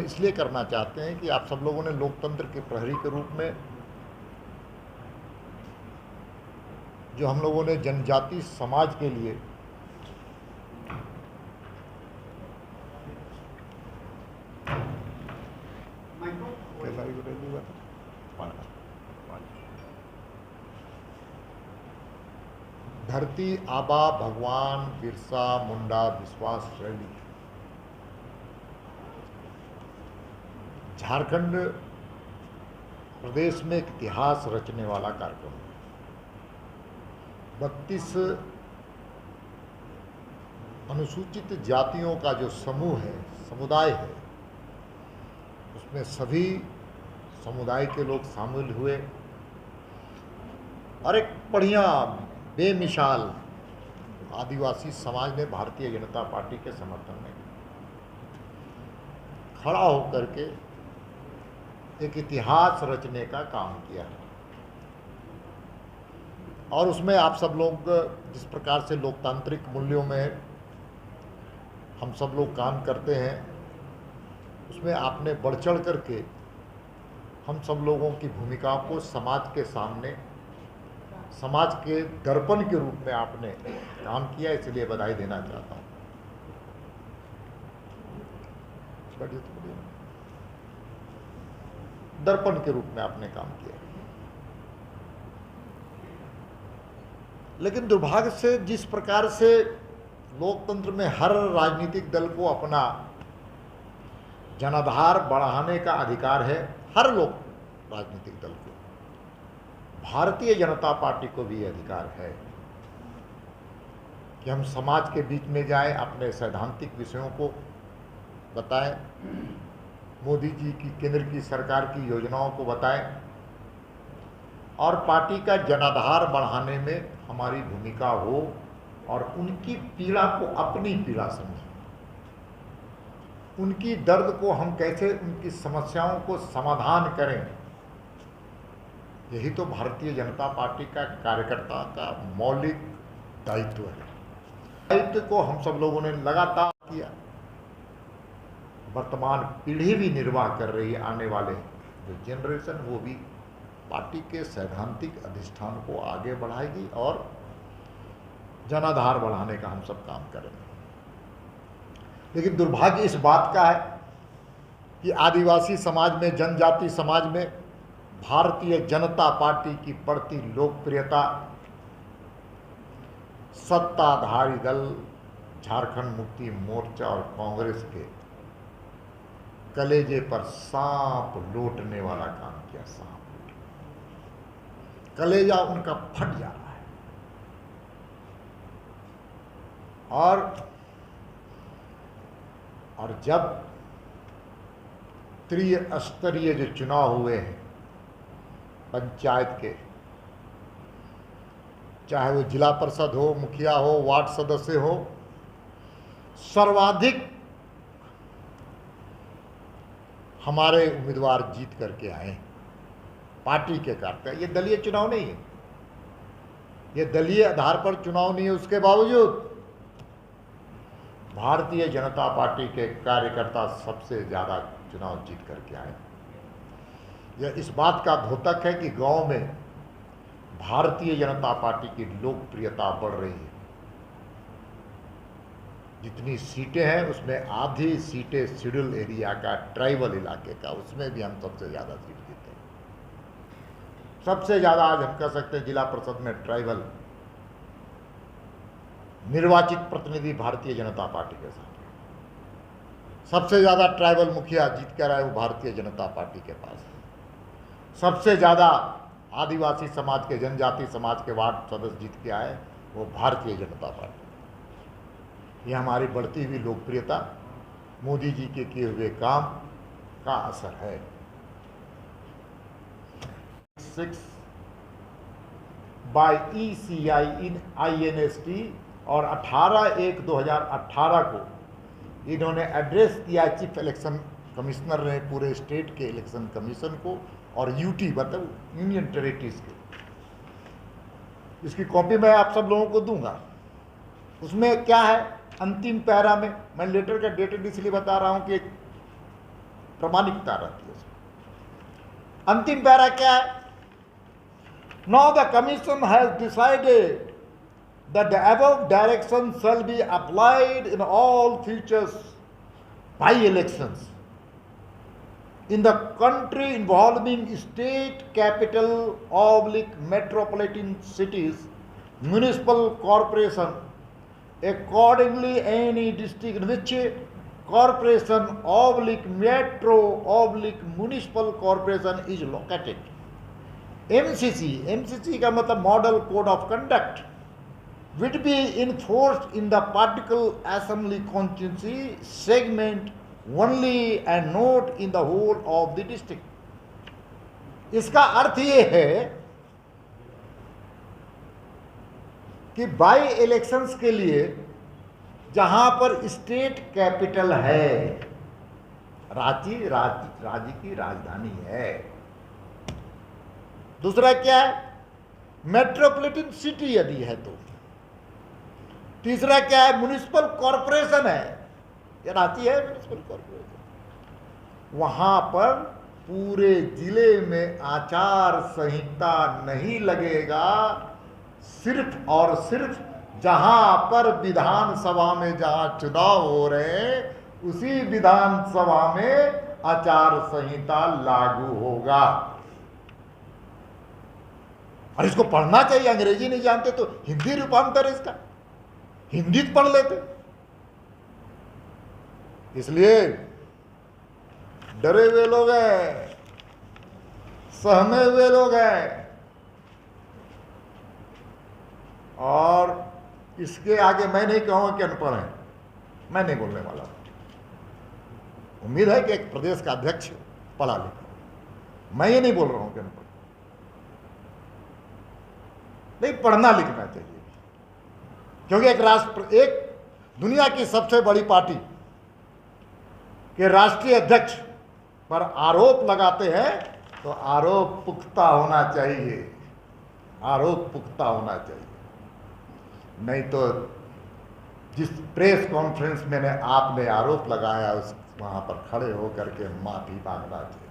इसलिए करना चाहते हैं कि आप सब लोगों ने लोकतंत्र के प्रहरी के रूप में जो हम लोगों ने जनजाति समाज के लिए धरती आबा भगवान बिरसा मुंडा विश्वास शैली झारखंड प्रदेश में एक इतिहास रचने वाला कार्यक्रम है। 32 अनुसूचित जातियों का जो समूह है, समुदाय है, उसमें सभी समुदाय के लोग शामिल हुए और एक बढ़िया बेमिसाल आदिवासी समाज ने भारतीय जनता पार्टी के समर्थन में खड़ा होकर के एक इतिहास रचने का काम किया है। और उसमें आप सब लोग जिस प्रकार से लोकतांत्रिक मूल्यों में हम सब लोग काम करते हैं, उसमें आपने बढ़ चढ़ करके हम सब लोगों की भूमिका को समाज के सामने, समाज के दर्पण के रूप में आपने काम किया, इसलिए बधाई देना चाहता हूँ। दर्पण के रूप में आपने काम किया। लेकिन दुर्भाग्य से जिस प्रकार से लोकतंत्र में हर राजनीतिक दल को अपना जनाधार बढ़ाने का अधिकार है, हर लोग राजनीतिक दल को, भारतीय जनता पार्टी को भी अधिकार है कि हम समाज के बीच में जाएं, अपने सैद्धांतिक विषयों को बताएं, मोदी जी की केंद्र की सरकार की योजनाओं को बताएं और पार्टी का जनाधार बढ़ाने में हमारी भूमिका हो और उनकी पीड़ा को अपनी पीड़ा समझें, उनकी दर्द को हम कैसे, उनकी समस्याओं को समाधान करें। यही तो भारतीय जनता पार्टी का कार्यकर्ता का मौलिक दायित्व है। दायित्व को हम सब लोगों ने लगातार किया। वर्तमान पीढ़ी भी निर्वाह कर रही है, आने वाले जो जनरेशन वो भी पार्टी के सैद्धांतिक अधिष्ठान को आगे बढ़ाएगी और जनाधार बढ़ाने का हम सब काम करेंगे। लेकिन दुर्भाग्य इस बात का है कि आदिवासी समाज में, जनजाति समाज में भारतीय जनता पार्टी की बढ़ती लोकप्रियता सत्ताधारी दल झारखंड मुक्ति मोर्चा और कांग्रेस के कलेजे पर सांप लौटने वाला काम किया। सांप कलेजा उनका फट जा रहा है और जब त्रिस्तरीय जो चुनाव हुए हैं पंचायत के, चाहे वो जिला परिषद हो, मुखिया हो, वार्ड सदस्य हो, सर्वाधिक हमारे उम्मीदवार जीत करके आए पार्टी के कार्यकर्ता। ये दलीय चुनाव नहीं है, ये दलीय आधार पर चुनाव नहीं है। उसके बावजूद भारतीय जनता पार्टी के कार्यकर्ता सबसे ज़्यादा चुनाव जीत करके आए। यह इस बात का द्योतक है कि गांव में भारतीय जनता पार्टी की लोकप्रियता बढ़ रही है। जितनी सीटें हैं उसमें आधी सीटें शेड्यूल एरिया का, ट्राइबल इलाके का, उसमें भी हम सबसे ज़्यादा सीट जीते हैं। सबसे ज़्यादा आज हम कह सकते हैं जिला परिषद में ट्राइबल निर्वाचित प्रतिनिधि भारतीय जनता पार्टी के साथ। सबसे ज़्यादा ट्राइबल मुखिया जीत कर आए वो भारतीय जनता पार्टी के पास है। सबसे ज़्यादा आदिवासी समाज के, जनजाति समाज के वार्ड सदस्य जीत के आए वो भारतीय जनता पार्टी। ये हमारी बढ़ती हुई लोकप्रियता मोदी जी के किए हुए काम का असर है। 6 बाय ECI इन INST और 18/1/2018 को इन्होंने एड्रेस किया चीफ इलेक्शन कमिश्नर ने पूरे स्टेट के इलेक्शन कमीशन को और UT मतलब यूनियन टेरिटरीज के। इसकी कॉपी मैं आप सब लोगों को दूंगा। उसमें क्या है, अंतिम पैरा में, मैं लेटर का डेटेड इसलिए बता रहा हूँ कि प्रामाणिकता रहती है उसमें। अंतिम पैरा क्या है? Now the commission has decided that the above direction shall be applied in all futures by-elections in the country involving state capital / metropolitan cities, municipal corporation. Accordingly, any district in which corporation / metro / municipal corporation is located. MCC का मतलब Model Code of Conduct would be enforced in the particular assembly constituency segment only and not in the whole of the district। इसका अर्थ ये है कि by elections के लिए जहां पर स्टेट कैपिटल है, रांची राज्य की राजधानी है। दूसरा क्या है? मेट्रोपॉलिटन सिटी यदि है तो। तीसरा क्या है? म्युनिसिपल कॉरपोरेशन है, ये रांची है म्युनिसिपल कॉरपोरेशन। वहां पर पूरे जिले में आचार संहिता नहीं लगेगा, सिर्फ और सिर्फ जहां पर विधानसभा में जहां चुनाव हो रहे हैं उसी विधानसभा में आचार संहिता लागू होगा। और इसको पढ़ना चाहिए, अंग्रेजी नहीं जानते तो हिंदी रूपांतर इसका, हिंदी पढ़ लेते। इसलिए डरे हुए लोग हैं, सहमे हुए लोग हैं, और इसके आगे मैं नहीं कहूंगा कि अनपढ़ है, मैं नहीं बोलने वाला। उम्मीद है कि एक प्रदेश का अध्यक्ष पढ़ा लिखा, मैं ये नहीं बोल रहा हूं कि अनपढ़ नहीं, पढ़ना लिखना चाहिए। क्योंकि एक दुनिया की सबसे बड़ी पार्टी के राष्ट्रीय अध्यक्ष पर आरोप लगाते हैं तो आरोप पुख्ता होना चाहिए, आरोप पुख्ता होना चाहिए। नहीं तो जिस प्रेस कॉन्फ्रेंस में आपने आरोप लगाया उस वहां पर खड़े होकर के माफी मांगना चाहिए।